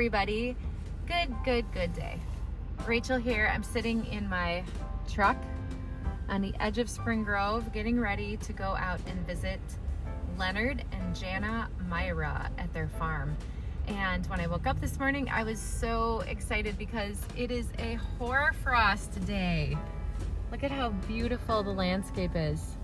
everybody. Good day. Rachel here. I'm sitting in my truck on the edge of Spring Grove, getting ready to go out and visit Leonard and Janna Myrah at their farm. And when I woke up this morning, I was so excited because it is a hoarfrost day. Look at how beautiful the landscape is.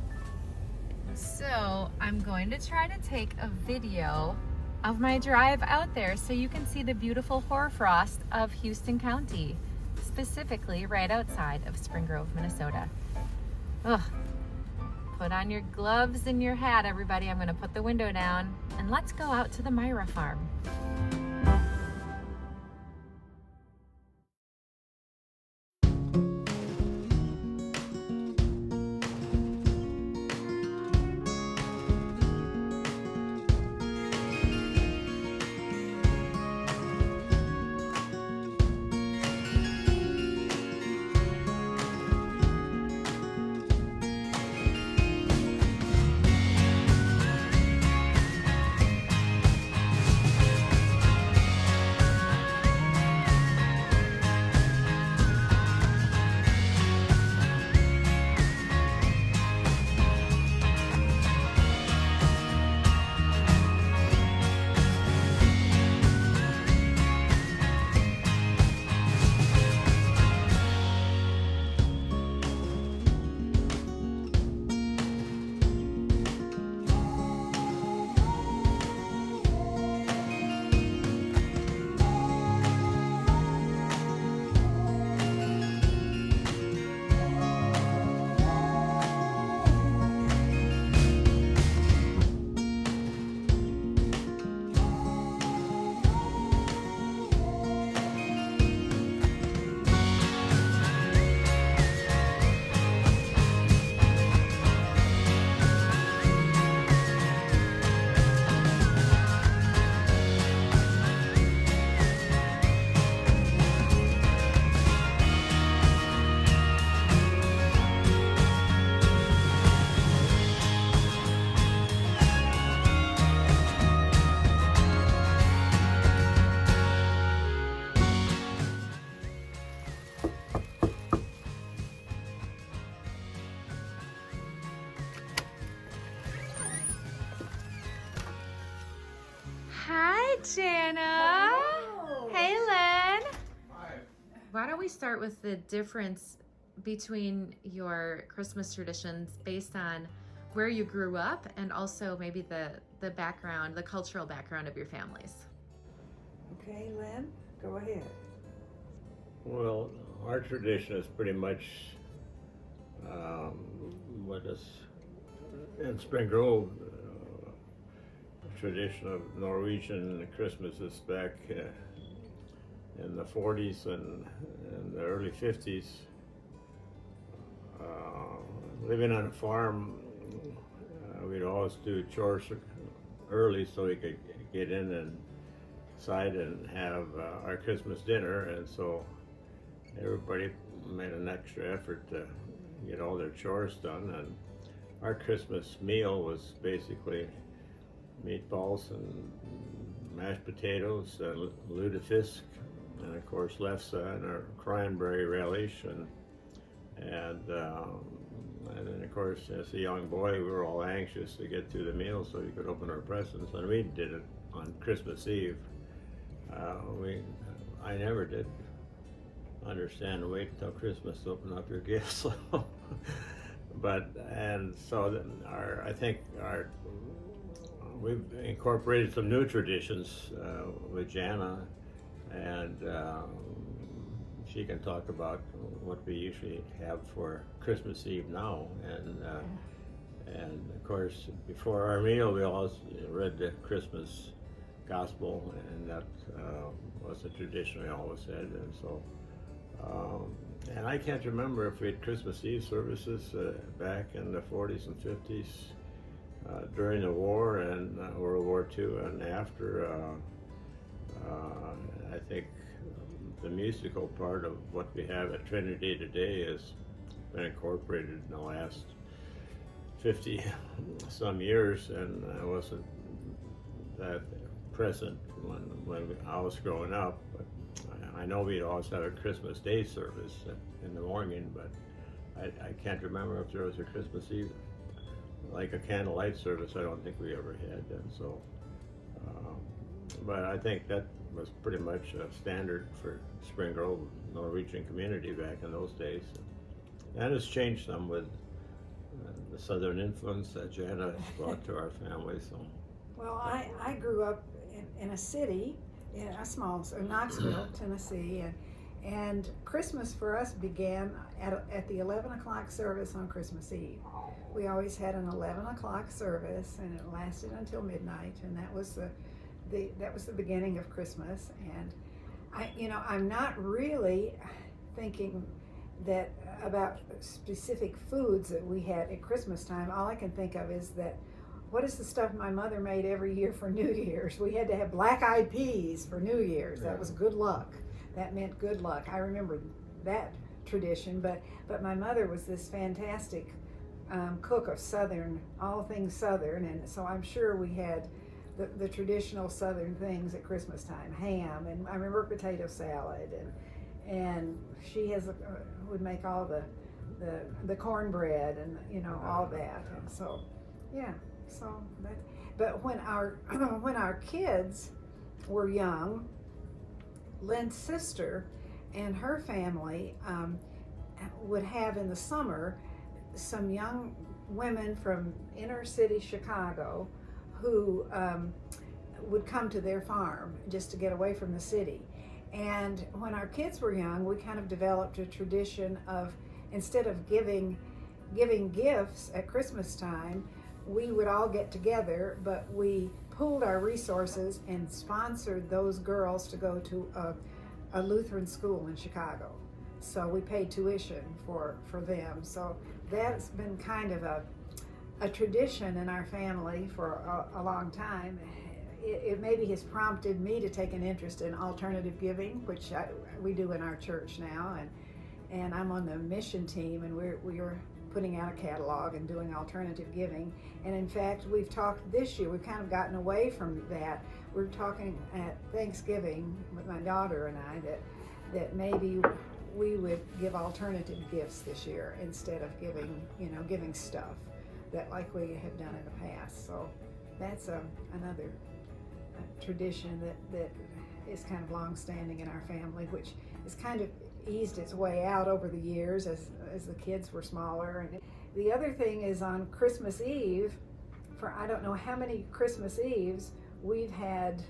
So I'm going to try to take a video of my drive out there so you can see the beautiful hoarfrost of Houston County, specifically right outside of Spring Grove, Minnesota. Ugh. Put on your gloves and your hat, everybody. I'm going to put the window down and let's go out to the Myrah farm. Hi, Janna. Hello. Hey, Len. Hi. Why don't we start with the difference between your Christmas traditions based on where you grew up and also maybe the background, the cultural background of your families? Okay, Len, go ahead. Well, our tradition is pretty much what is in Spring Grove. Tradition of Norwegian Christmases back in the 40s and the early 50s. Living on a farm, we'd always do chores early so we could get in inside and have our Christmas dinner, and so everybody made an extra effort to get all their chores done. And our Christmas meal was basically meatballs and mashed potatoes, lutefisk, and of course lefse and our cranberry relish, and then of course as a young boy we were all anxious to get through the meal so we could open our presents, and we did it on Christmas Eve. I never did understand to wait until Christmas to open up your gifts. I think we've incorporated some new traditions with Janna, and she can talk about what we usually have for Christmas Eve now. And of course, before our meal, we always read the Christmas Gospel, and that was a tradition we always had. And so, and I can't remember if we had Christmas Eve services back in the 40s and 50s. During the war and World War II and after. I think the musical part of what we have at Trinity today has been incorporated in the last 50 some years, and I wasn't that present when I was growing up. But I know we'd always have a Christmas Day service in the morning, but I can't remember if there was a Christmas Eve, like a candlelight service. I don't think we ever had that. So, but I think that was pretty much standard for Spring Grove Norwegian community back in those days. And it's changed some with the southern influence that Janna has brought to our family. So, Well, I grew up in a city, in a small, Knoxville, Tennessee, and Christmas for us began at the 11 o'clock service on Christmas Eve. We always had an 11 o'clock service, and it lasted until midnight, and that was the beginning of Christmas. And I'm not really thinking that about specific foods that we had at Christmas time. All I can think of is that, what is the stuff my mother made every year for New Year's? We had to have black-eyed peas for New Year's. That was good luck. That meant good luck. I remember that tradition, but my mother was this fantastic cook of Southern, all things Southern, and so I'm sure we had the traditional Southern things at Christmas time, ham, and I remember potato salad, and she would make all the cornbread and all that, and so yeah. So but when our kids were young, Lynn's sister and her family would have in the summer some young women from inner city Chicago who would come to their farm just to get away from the city. And when our kids were young, we kind of developed a tradition of, instead of giving gifts at Christmas time, we would all get together, but we pooled our resources and sponsored those girls to go to a Lutheran school in Chicago. So we paid tuition for them. So that's been kind of a tradition in our family for a long time. It maybe has prompted me to take an interest in alternative giving, which we do in our church now, and I'm on the mission team, and we're putting out a catalog and doing alternative giving. And in fact, we've talked this year, we've kind of gotten away from that. We're talking at Thanksgiving with my daughter and I that maybe we would give alternative gifts this year instead of giving stuff that like we have done in the past. So that's another tradition that is kind of long-standing in our family, which has kind of eased its way out over the years as the kids were smaller. And the other thing is, on Christmas Eve, for I don't know how many Christmas Eves we have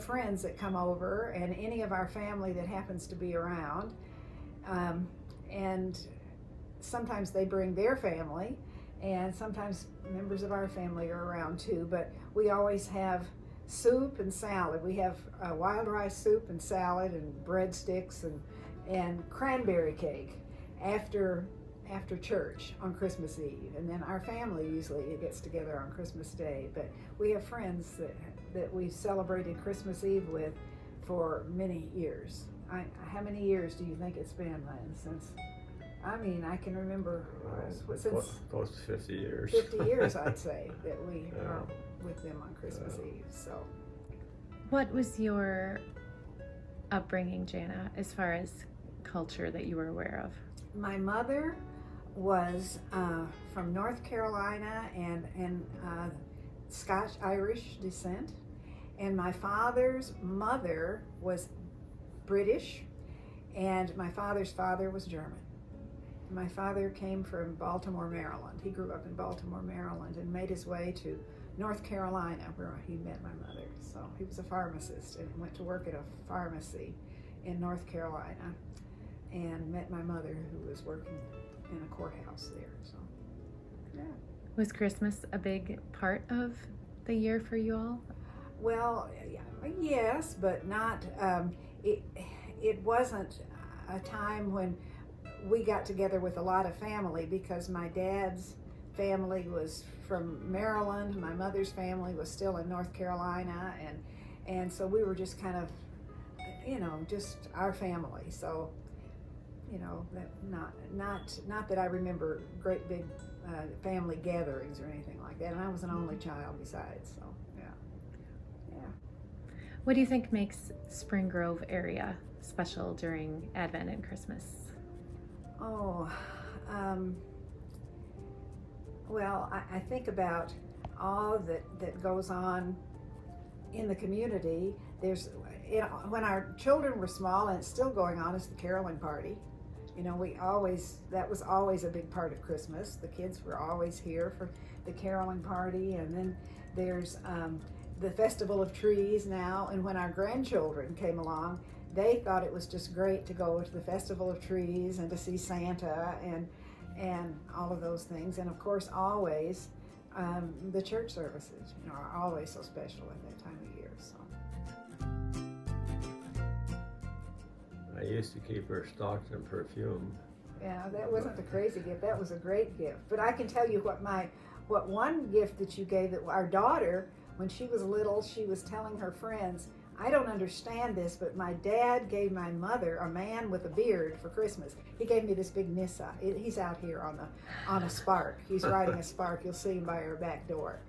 friends that come over, and any of our family that happens to be around, and sometimes they bring their family, and sometimes members of our family are around too, but we always have soup and salad. We have wild rice soup and salad and breadsticks and cranberry cake after church on Christmas Eve, and then our family usually gets together on Christmas Day. But we have friends that we've celebrated Christmas Eve with for many years. How many years do you think it's been, Lynn, since? I mean, I can remember since close to 50 years. 50 years, I'd say, that we are with them on Christmas Eve. So, what was your upbringing, Janna, as far as culture that you were aware of? my mother was from North Carolina and Scotch-Irish descent, and my father's mother was British, and my father's father was German. My father came from Baltimore, Maryland. He grew up in Baltimore, Maryland, and made his way to North Carolina, where he met my mother. So he was a pharmacist and went to work at a pharmacy in North Carolina, and met my mother, who was working in a courthouse there. So, yeah. Was Christmas a big part of the year for you all? Well, yes, but not. It wasn't a time when we got together with a lot of family, because my dad's family was from Maryland, my mother's family was still in North Carolina, and so we were just kind of, just our family. So, that not that I remember great big family gatherings or anything like that. And I was an only child besides, so yeah. What do you think makes Spring Grove area special during Advent and Christmas? Oh, well, I think about all that goes on in the community. There's, when our children were small, and it's still going on, is the caroling party. That was always a big part of Christmas. The kids were always here for the caroling party, and then there's the Festival of Trees now. And when our grandchildren came along, they thought it was just great to go to the Festival of Trees and to see Santa and all of those things. And of course, always the church services, are always so special at that time of year. So. I used to keep her stocked in perfume. Yeah, that wasn't a crazy gift. That was a great gift. But I can tell you what one gift that you gave, that our daughter, when she was little, she was telling her friends, I don't understand this, but my dad gave my mother a man with a beard for Christmas. He gave me this big Nissa. He's out here on a Spark. He's riding a Spark. You'll see him by our back door.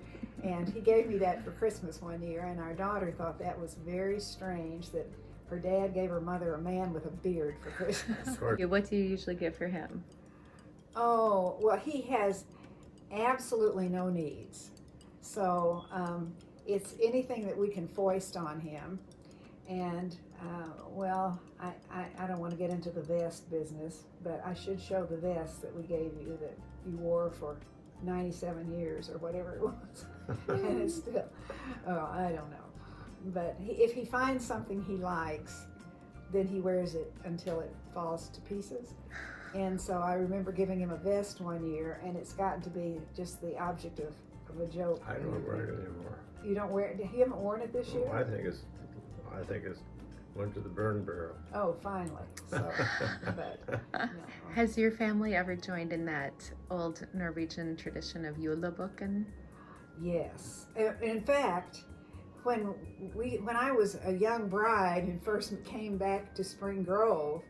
And he gave me that for Christmas one year, and our daughter thought that was very strange that her dad gave her mother a man with a beard for Christmas. What do you usually get for him? Oh, well, he has absolutely no needs. So it's anything that we can foist on him. And, well, I don't want to get into the vest business, but I should show the vest that we gave you that you wore for 97 years or whatever it was. And it's still, I don't know. But if he finds something he likes, then he wears it until it falls to pieces. And so I remember giving him a vest one year, and it's gotten to be just the object of a joke. I don't wear it anymore. You don't wear it? You haven't worn it this year? Well, I think it's went to the burn barrel. Oh, finally. So, but no. Has your family ever joined in that old Norwegian tradition of julebukken? Yes. In fact, when I was a young bride and first came back to Spring Grove,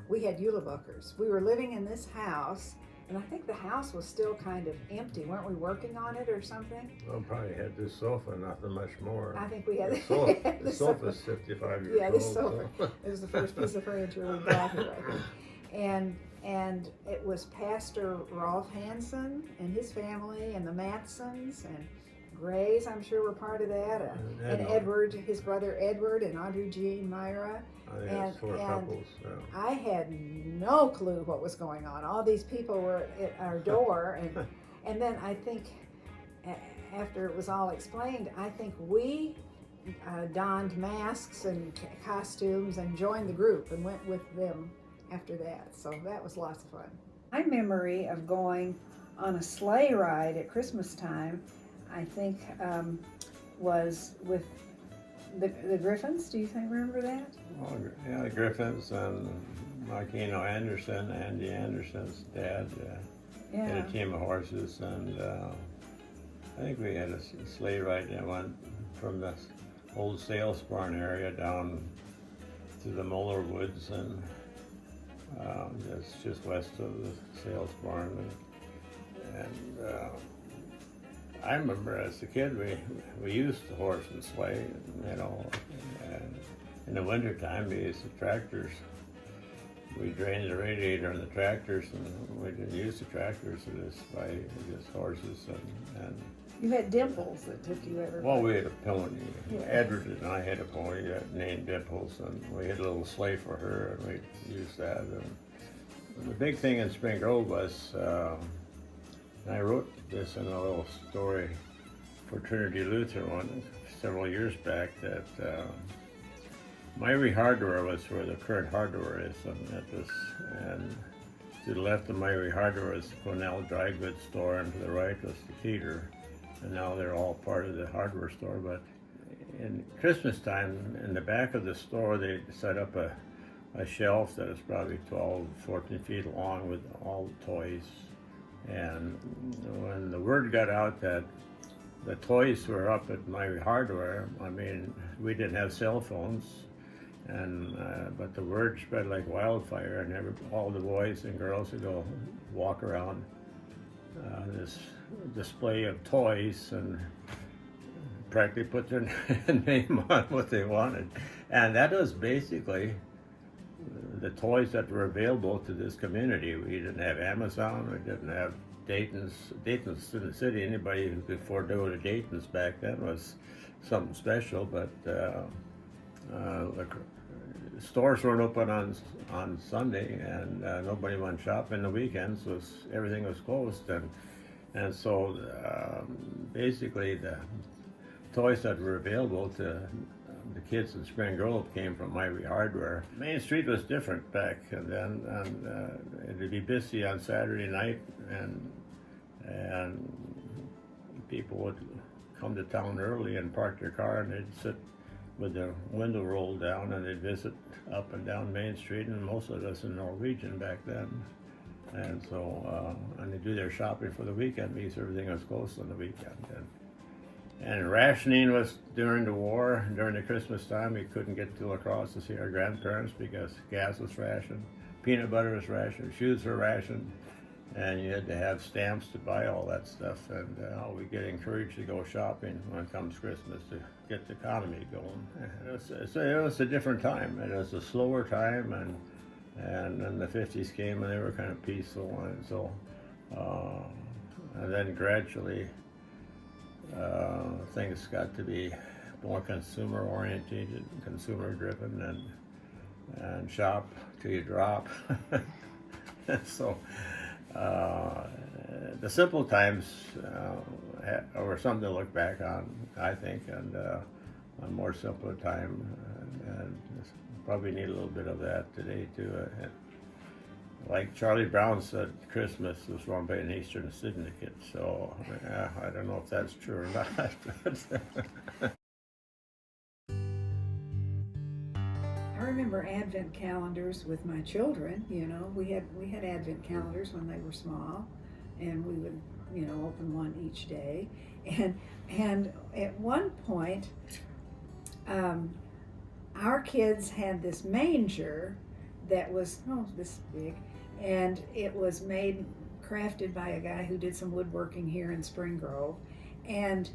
we had julebukkers. We were living in this house, and I think the house was still kind of empty. Weren't we working on it or something? Well, probably had this sofa, nothing much more. I think we had The sofa's 55 years yeah, old. this sofa. It was the first piece of furniture we bought here, I think. And it was Pastor Rolf Hansen and his family, and the Matsons, and Grays, I'm sure, were part of that. And Edward, his brother Edward, and Audrey Jean Myrah. I think it was 4 couples. So. I had no clue what was going on. All these people were at our door, and then I think after it was all explained, I think we donned masks and costumes and joined the group and went with them after that. So that was lots of fun. My memory of going on a sleigh ride at Christmas time, I think, was with the Griffins. Do you remember that? Well, yeah, the Griffins and Markino Anderson, Andy Anderson's dad, had a team of horses, and I think we had a sleigh ride that went from the old sales barn area down to the Muller Woods, and that's just west of the sales barn. And I remember as a kid we used the horse and sleigh, and in the wintertime we used the tractors. We drained the radiator on the tractors, and we didn't use the tractors, just horses and You had Dimples that took you everywhere. well, we had a pony. Yeah. Edward and I had a pony named Dimples, and we had a little sleigh for her, and we used that. And the big thing in Spring Grove was, and I wrote this in a little story for Trinity Lutheran one several years back, that Myrah Hardware was where the current hardware is, and to the left of Myrah Hardware is the Cornell Dry Goods Store, and to the right was the theater. And now they're all part of the hardware store. But in Christmas time, in the back of the store, they set up a shelf that is probably 12, 14 feet long with all the toys. And when the word got out that the toys were up at Myrah Hardware, I mean, we didn't have cell phones, and but the word spread like wildfire, and all the boys and girls would go walk around this display of toys and practically put their name on what they wanted. And that was basically the toys that were available to this community. We didn't have Amazon, we didn't have Dayton's in the city. Anybody who could afford to go to Dayton's back then was something special, but the stores weren't open on Sunday, and nobody went shopping the weekends. Everything was closed, and so basically the toys that were available to the kids in Spring Grove came from Myrah Hardware. Main Street was different back then, and it'd be busy on Saturday night, and people would come to town early and park their car, and they'd sit with their window rolled down, and they'd visit up and down Main Street, and most of us in Norwegian back then. And so, and they do their shopping for the weekend because everything was closed on the weekend. And rationing was during the war. During the Christmas time, we couldn't get to La Crosse to see our grandparents because gas was rationed, peanut butter was rationed, shoes were rationed, and you had to have stamps to buy all that stuff. And we get encouraged to go shopping when it comes Christmas to get the economy going. It was a different time. It was a slower time, and then the 50s came and they were kind of peaceful, and so and then gradually things got to be more consumer oriented, consumer driven, and shop till you drop. So the simple times were something to look back on, I think, and a more simpler time, and probably need a little bit of that today too. Like Charlie Brown said, Christmas was run by an Eastern syndicate, so I don't know if that's true or not. I remember Advent calendars with my children. You know, we had Advent calendars when they were small, and we would, you know, open one each day. And at one point, our kids had this manger that was this big, and it was crafted by a guy who did some woodworking here in Spring Grove, and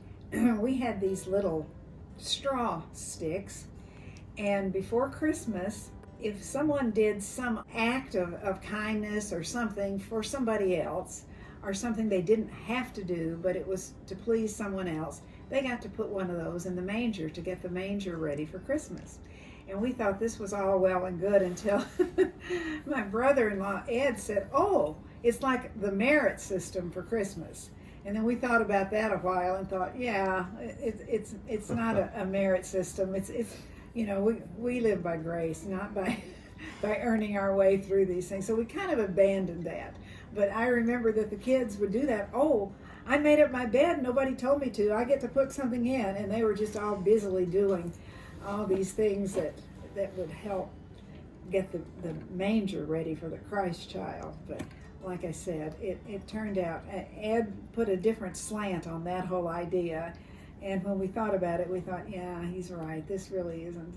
we had these little straw sticks. And before Christmas, if someone did some act of kindness or something for somebody else, or something they didn't have to do, but it was to please someone else, they got to put one of those in the manger to get the manger ready for Christmas. And we thought this was all well and good until my brother-in-law Ed said, "Oh, it's like the merit system for Christmas." And then we thought about that a while and thought, yeah, it's not a merit system. It's you know, we live by grace, not by earning our way through these things. So we kind of abandoned that. But I remember that the kids would do that. "Oh, I made up my bed. Nobody told me to. I get to put something in." And they were just all busily doing all these things that would help get the manger ready for the Christ child. But like I said, it turned out, Ed put a different slant on that whole idea. And when we thought about it, we thought, yeah, he's right. This really isn't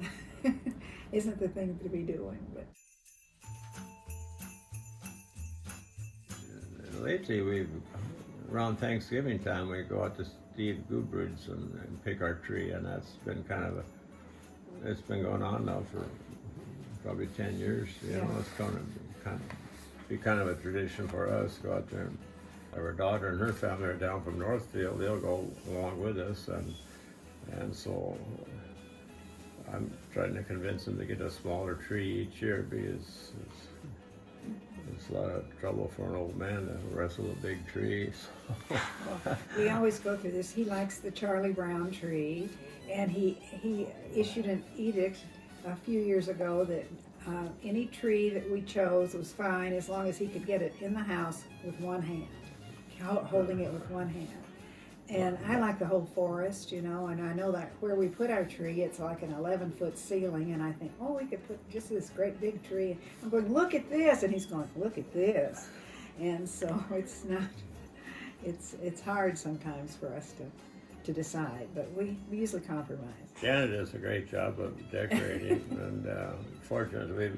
the thing to be doing. But lately, around Thanksgiving time, we go out to Steve Goodbridge's and pick our tree, and that's been it's been going on now for probably 10 years. You know, it's going to be kind of a tradition for us. Go out there, and our daughter and her family are down from Northfield. They'll go along with us, and so I'm trying to convince them to get a smaller tree each year because it's a lot of trouble for an old man to wrestle a big tree. So. Well, we always go through this. He likes the Charlie Brown tree, and he issued an edict a few years ago that any tree that we chose was fine as long as he could get it in the house with one hand, holding it with one hand. And I like the whole forest, you know, and I know that where we put our tree, it's like an 11-foot ceiling, and I think, oh, we could put just this great big tree. I'm going, look at this, and he's going, look at this. And so it's hard sometimes for us to decide, but we usually compromise. Janna does a great job of decorating, and fortunately we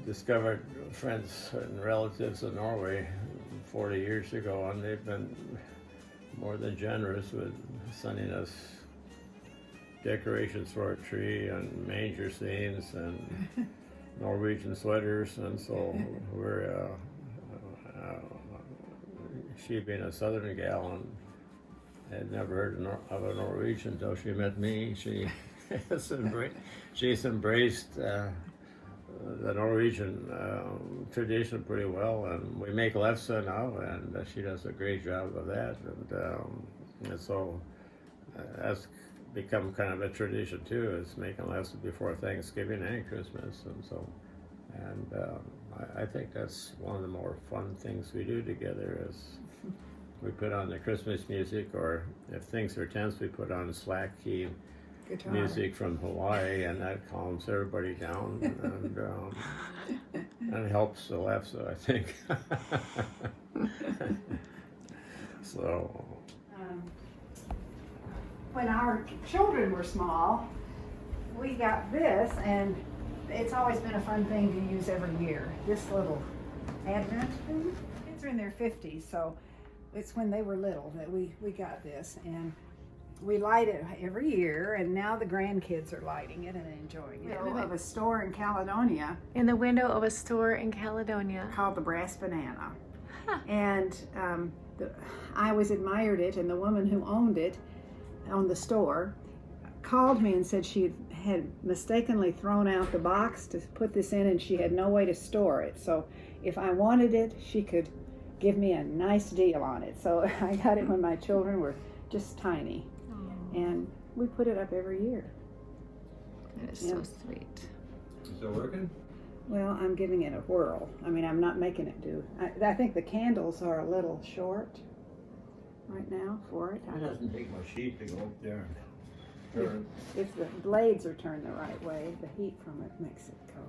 discovered friends and relatives in Norway 40 years ago, and they've been more than generous with sending us decorations for our tree and manger scenes and Norwegian sweaters, and so we're she being a southern gal and had never heard of a Norwegian until she met me. She's embraced the Norwegian tradition pretty well, and we make lefse now, and she does a great job of that, and so that's become kind of a tradition too, is making lefse before Thanksgiving and Christmas, and so, and I think that's one of the more fun things we do together is we put on the Christmas music, or if things are tense, we put on slack key Guitar. music from Hawaii, and that calms everybody down and helps the lefse, I think. So. When our children were small, we got this, and it's always been a fun thing to use every year. This little Advent thing. Kids are in their 50s, so it's when they were little that we got this, and we light it every year, and now the grandkids are lighting it and enjoying it. Of a store in Caledonia. In the window of a store in Caledonia. Called the Brass Banana. Huh. And I always admired it, and the woman who owned it, on the store, called me and said she had mistakenly thrown out the box to put this in, and she had no way to store it. So if I wanted it, she could give me a nice deal on it. So I got it when my children were just tiny. Aww. And we put it up every year. That is so sweet. Is it working? Well, I'm giving it a whirl. I mean, I'm not making it do. I think the candles are a little short right now for it. It doesn't take much heat to go up there. If the blades are turned the right way, the heat from it makes it go.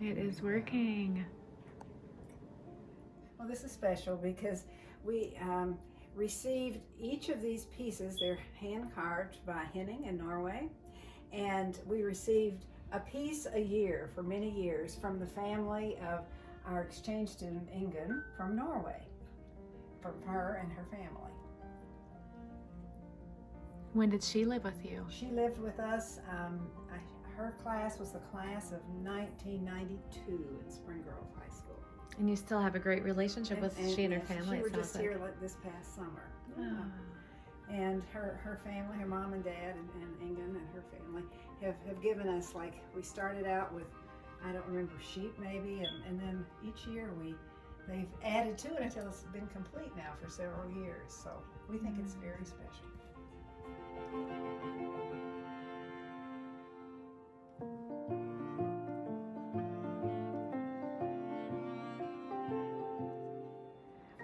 It is working. Well, this is special because we received each of these pieces. They're hand carved by Henning in Norway, and we received a piece a year for many years from the family of our exchange student Ingunn from Norway, from her and her family. When did she live with you? She lived with us. Her class was the class of 1992 in Spring Grove High School. And you still have a great relationship with she and her family. She were just here this past summer. Yeah. And her family, her mom and dad, and Ingunn and her family have given us, like, we started out with, I don't remember, sheep maybe, and then each year they've added to it until it's been complete now for several years. So we think it's very special.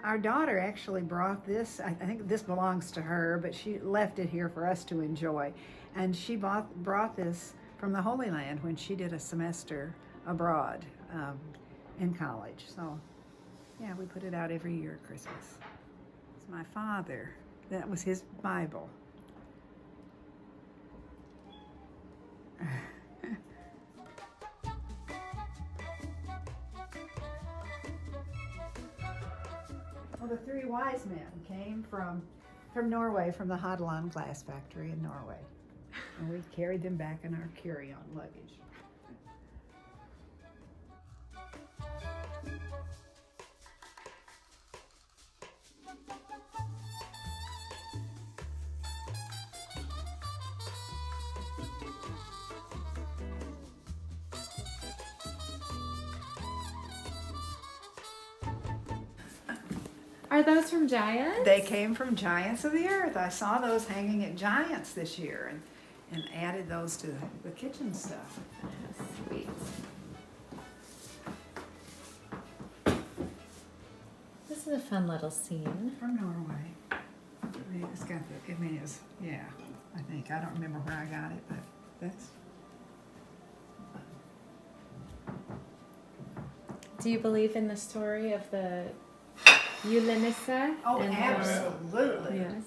Our daughter actually brought this. I think this belongs to her, but she left it here for us to enjoy. And she brought this from the Holy Land when she did a semester abroad in college. So, yeah, we put it out every year at Christmas. It's my father. That was his Bible. Well, the three wise men came from Norway, from the Hadeland glass factory in Norway. And we carried them back in our carry-on luggage. Are those from Giants? They came from Giants of the Earth. I saw those hanging at Giants this year and added those to the kitchen stuff. Sweet. This is a fun little scene. From Norway. It's got the, yeah, I think. I don't remember where I got it, but that's... Do you believe in the story of the Julenisse? Oh, absolutely. Yes.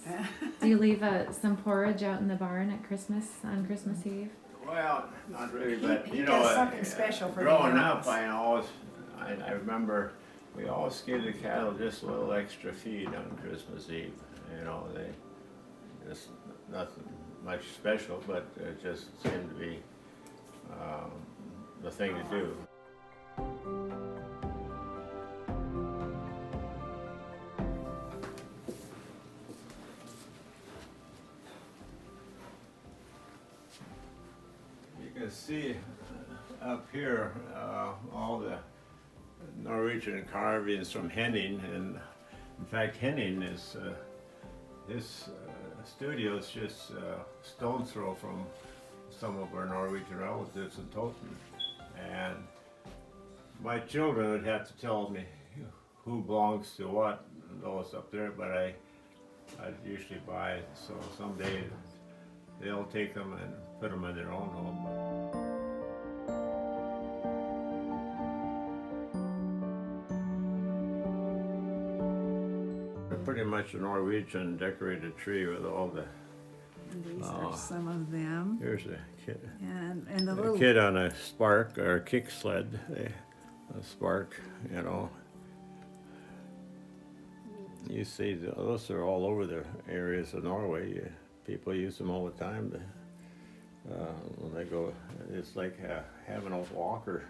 Do you leave some porridge out in the barn at Christmas, on Christmas Eve? Well, not really, but he does something special for growing up, I remember we always give the cattle just a little extra feed on Christmas Eve. You know, they just much special, but it just seemed to be the thing to do. You can see up here all the Norwegian carvings from Henning, and in fact Henning is his studio is just stone's throw from some of our Norwegian relatives in Toten, and my children would have to tell me who belongs to what, those up there, but I'd usually buy it, so someday they'll take them and put them in their own home. Pretty much a Norwegian decorated tree with all the. And these are some of them. Here's a kid. And the A little kid on a spark or a kick sled, a spark, you know. You see, those are all over the areas of Norway. People use them all the time. When they go, it's like having a walker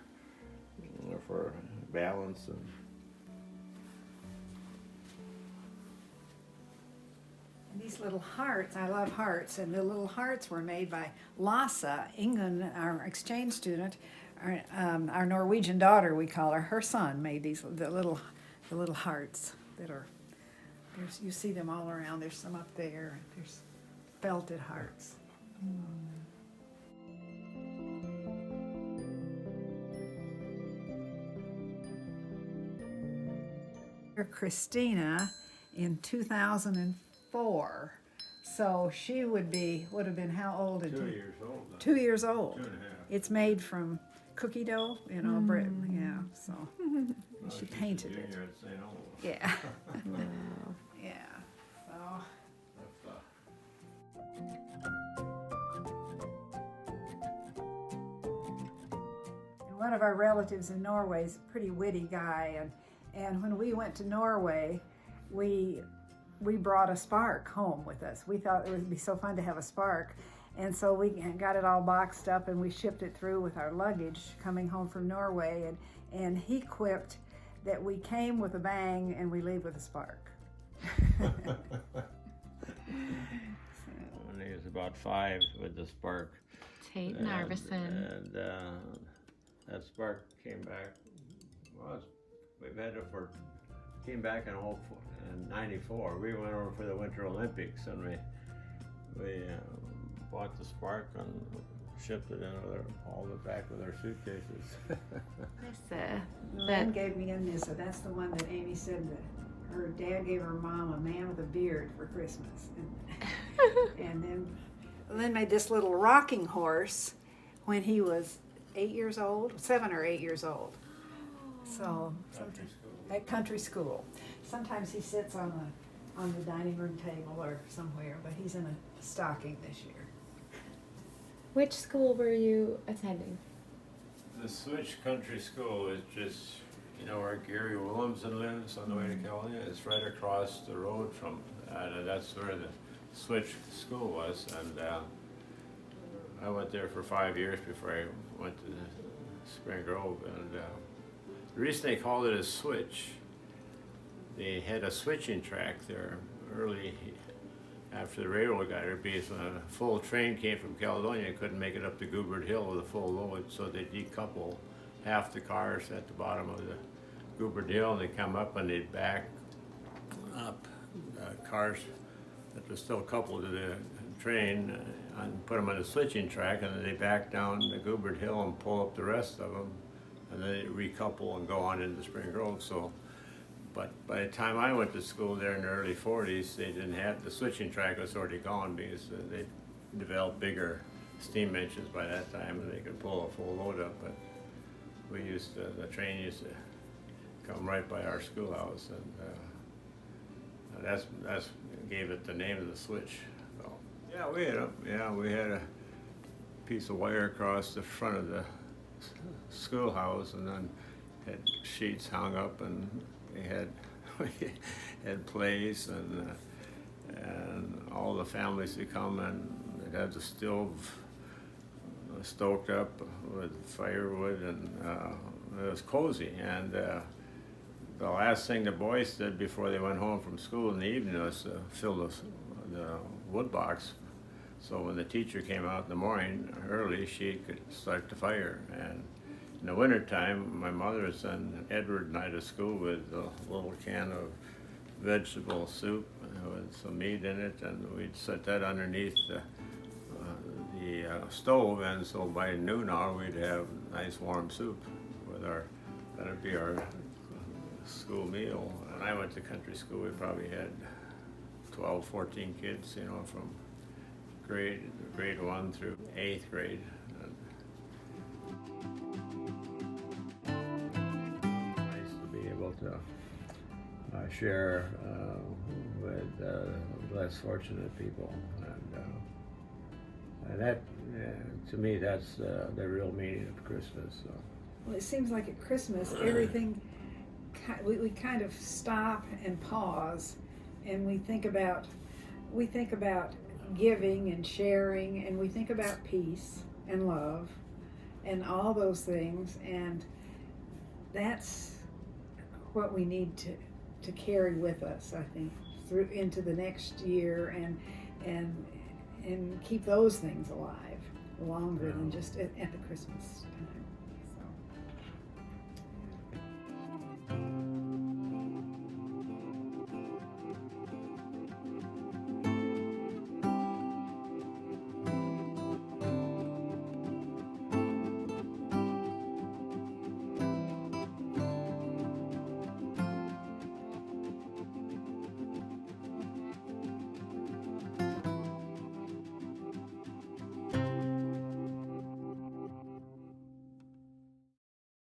for balance and. These little hearts, I love hearts, and the little hearts were made by Lasse Ingun, our exchange student, our Norwegian daughter, we call her. Her son made the little hearts that are. You see them all around. There's some up there. There's felted hearts. Christina in 2004, so she would have been how old? 2 years old. 2 years old. 2.5. It's made from cookie dough, you know, bread. Yeah, so she painted it. Junior at St. Olaf. Yeah. Yeah. So. And one of our relatives in Norway is a pretty witty guy, and when we went to Norway, we brought a spark home with us. We thought it would be so fun to have a spark, and so we got it all boxed up and we shipped it through with our luggage coming home from Norway, and he quipped that we came with a bang and we leave with a spark. When he was about 5 with the spark. Tate Narvison. And that spark came back. Well, we've had it came back in 94. We went over for the Winter Olympics, and we bought the spark and shipped it in all the back with our suitcases. Lynn gave me a Nissa. That's the one that Amy said that her dad gave her mom a man with a beard for Christmas. And then Lynn made this little rocking horse when he was 7 or 8 years old. So at country school. Sometimes he sits on the dining room table or somewhere, but he's in a stocking this year. Which school were you attending? The Switch Country School is just, where Gary Williamson lives on the way to California. It's right across the road from, that's where the Switch School was. And I went there for 5 years before I went to Spring Grove. And the reason they called it a switch, they had a switching track there early after the railroad got here, because when a full train came from Caledonia, it couldn't make it up to Goobert Hill with a full load, so they decouple half the cars at the bottom of the Goobert Hill, and they come up and they'd back up cars that were still coupled to the train and put them on the switching track, and then they back down the Goobert Hill and pull up the rest of them, and then they recouple and go on into Spring Grove. So. But by the time I went to school there in the early 40s, they didn't have, the switching track was already gone, because they developed bigger steam engines by that time, and they could pull a full load up. But the train used to come right by our schoolhouse, and that's gave it the name of the switch. So, we had a piece of wire across the front of the schoolhouse, and then had sheets hung up, and we had plays, and all the families would come and had the stove stoked up with firewood, and it was cozy. And the last thing the boys did before they went home from school in the evening was to fill the wood box. So when the teacher came out in the morning early, she could start the fire. And in the wintertime, my mother would send Edward and I to school with a little can of vegetable soup with some meat in it, and we'd set that underneath the stove, and so by noon hour we'd have nice warm soup with that'd be our school meal. And I went to country school, we probably had 12, 14 kids, you know, from grade 1 through 8th grade. Nice to be able to share with less fortunate people, and that, to me, that's the real meaning of Christmas. So. Well, it seems like at Christmas, everything, we kind of stop and pause, and we think about giving and sharing, and we think about peace and love and all those things, and that's what we need to carry with us, I think, through into the next year, and keep those things alive longer than just at the Christmas time.